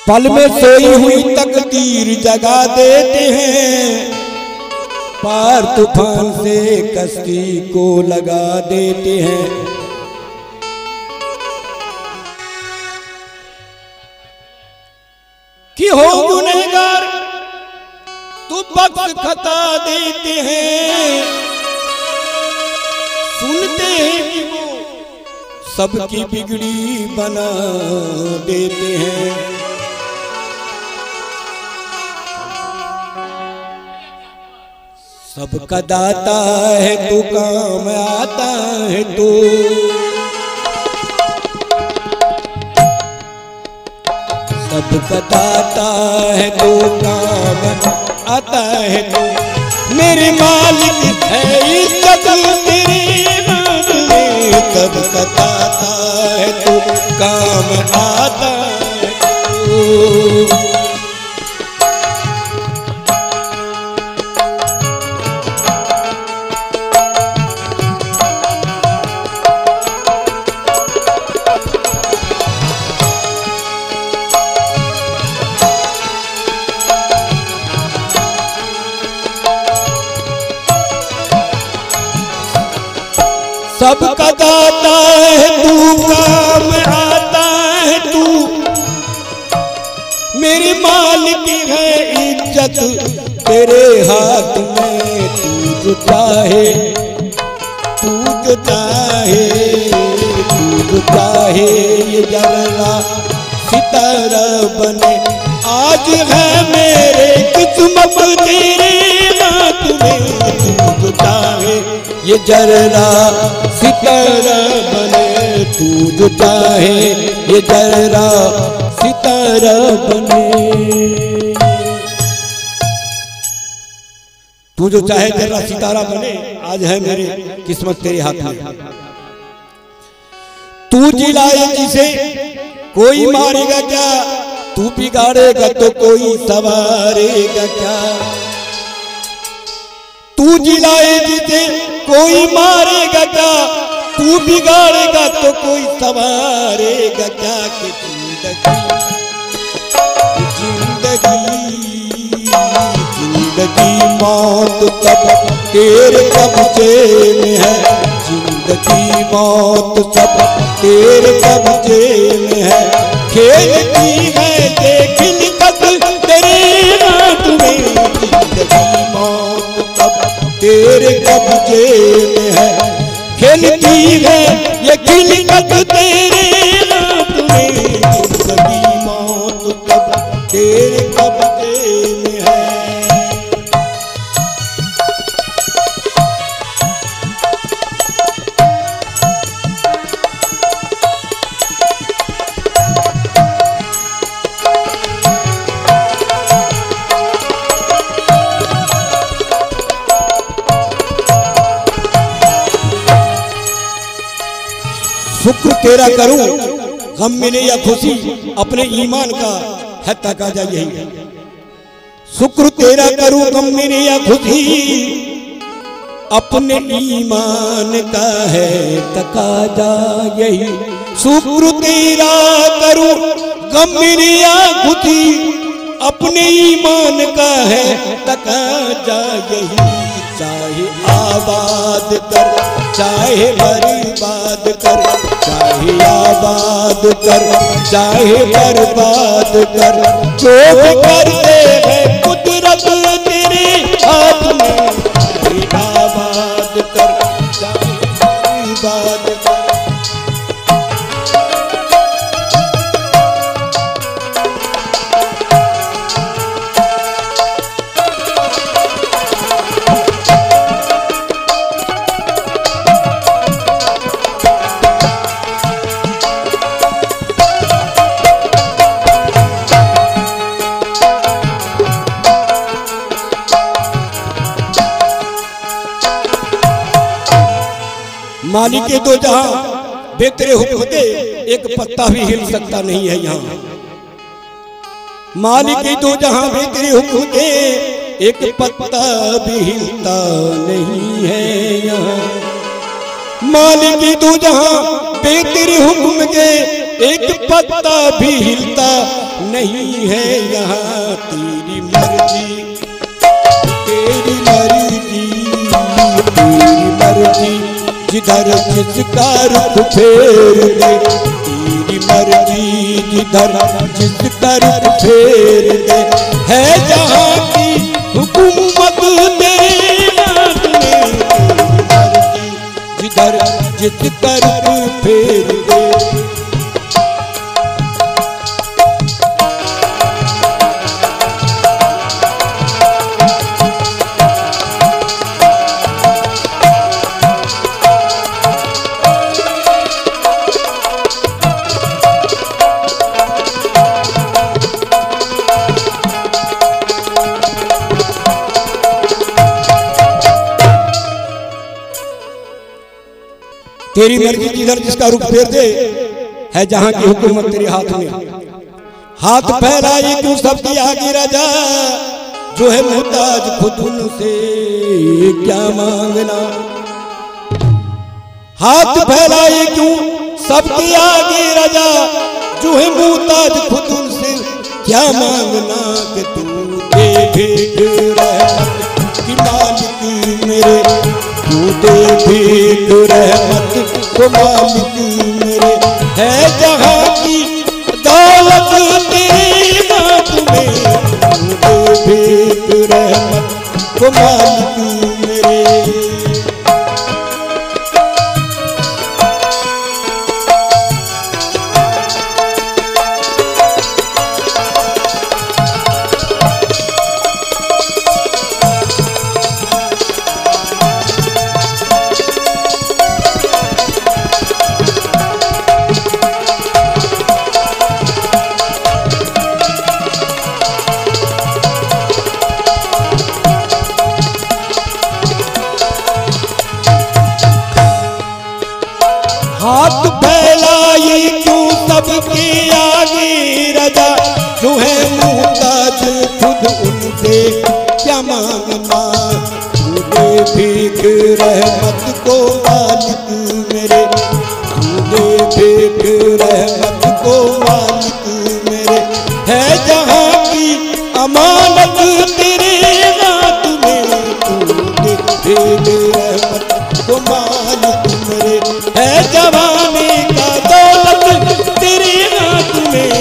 पल में सोई हुई तकदीर जगा देते हैं, पार तूफान से कश्ती को लगा देते हैं। कि हो गुनहगार तो बख्श खता देते हैं, सुनते हैं कि वो सबकी बिगड़ी बना देते हैं। सबका दाता है तू काम आता है तू, सबका दाता है तू काम आता है तू। मेरे मालिक है इज्जत तेरे हाथ में, सबका दाता है तू काम आता है तू। सबका दाता है तू काम आता है तू, मेरी मालिक है इज्जत तेरे हाथ में। तू जो चाहे तू जो चाहे तू जो चाहे ये जरा सितारा बने। आज है मेरे किस्मत तेरे हाथ में, तू जो चाहे ये जरा सितारा बने। तू जो चाहे ये जरा सितारा बने। तू जो चाहे जरा सितारा बने, आज है मेरी किस्मत तेरे हाथ में। तू जिलाए जिसे कोई मारेगा क्या, तू बिगाड़ेगा तो कोई सवारेगा क्या। तू जिलाए जिसे कोई मारेगा क्या, तू बिगाड़ेगा तो कोई सवारेगा क्या। कि जिंदगी मौत सब तेरे कब्जे में है, जिंदगी मौत सब तेरे कब्जे में है। खेलती है देख लिखत तेरे हाथ में, जिंदगी मौत सब तेरे कब्जे में है। खेलती है ये खिलकत तेरे हाथ में, जिंदगी मौत सब तेरे कब्जे में है। शुक्र तेरा करूं गम मिले या खुशी, अपने ईमान का है तकाजा यही। शुक्र तेरा करूं गम मिले या खुशी, अपने ईमान का है तकाजा यही। शुक्र तेरा करूं गम मिले या खुशी, अपने ईमान का है तकाजा यही। चाहे आबाद कर चाहे बर्बाद कर, चाहे आबाद कर चाहे बर्बाद कर, जो भी कर दे है कुदरत तेरे हाथ में। चाहे आबाद कर चाहे बर्बाद कर। मालिक के दो जहां बेतरे हुक्म दे, एक पत्ता भी हिल सकता नहीं है यहाँ। मालिक के दो जहां बेतरे हुक्म दे, एक पत्ता भी हिलता नहीं है यहाँ। मालिक के दो जहां बेतरे हुक्म दे, एक पत्ता भी हिलता नहीं है यहाँ। तेरी मर्जी तेरी मर्जी तेरी मर्जी, जिधर जिसका रुख फेर दे। तेरी मर्जी जिधर जिसका रुख फेर दे। है जहाँ की हुकूमत तेरे हाथ में। तेरी मर्जी जिधर जिसका रुख फेर दे। तेरी मर्जी जिधर जिसका रुख फेर दे। है जहां की हुकूमत तेरे हाथ में। हाथ फैलाए क्यों सबकी आगे राजा, जो है मुहताज खुद उनसे क्या मांगना। हाथ फैलाए क्यों सबकी आगे राजा, जो है मुहताज खुद उनसे क्या मांगना। कि तू दे भेंट रहमत की मालिक मेरे, तू दे भेंट रहमत को मालिक मेरे। है जहाँ की दौलत तेरे हाथ में। तू दे भेंट रहमत को मालिक मेरे। हाथ फैलाए क्यों सबके आगे रजा, जो है मुहताज खुद उनसे क्या मांगना। तू दे भेंट रहमत को मालिक मेरे, तू दे भेंट रहमत को मालिक मेरे। है जहाँ की अमानत तेरे हाथ में। तू दे भेंट रहमत को मालिक मेरे। है जवानी का दौलत तेरे हाथ में।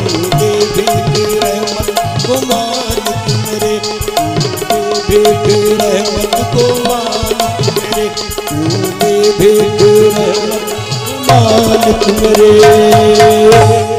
तू दे भेंट रहमत को मालिक मेरे, तू दे भेंट रहमत को मालिक मेरे, तू दे भेंट रहमत को मालिक मेरे।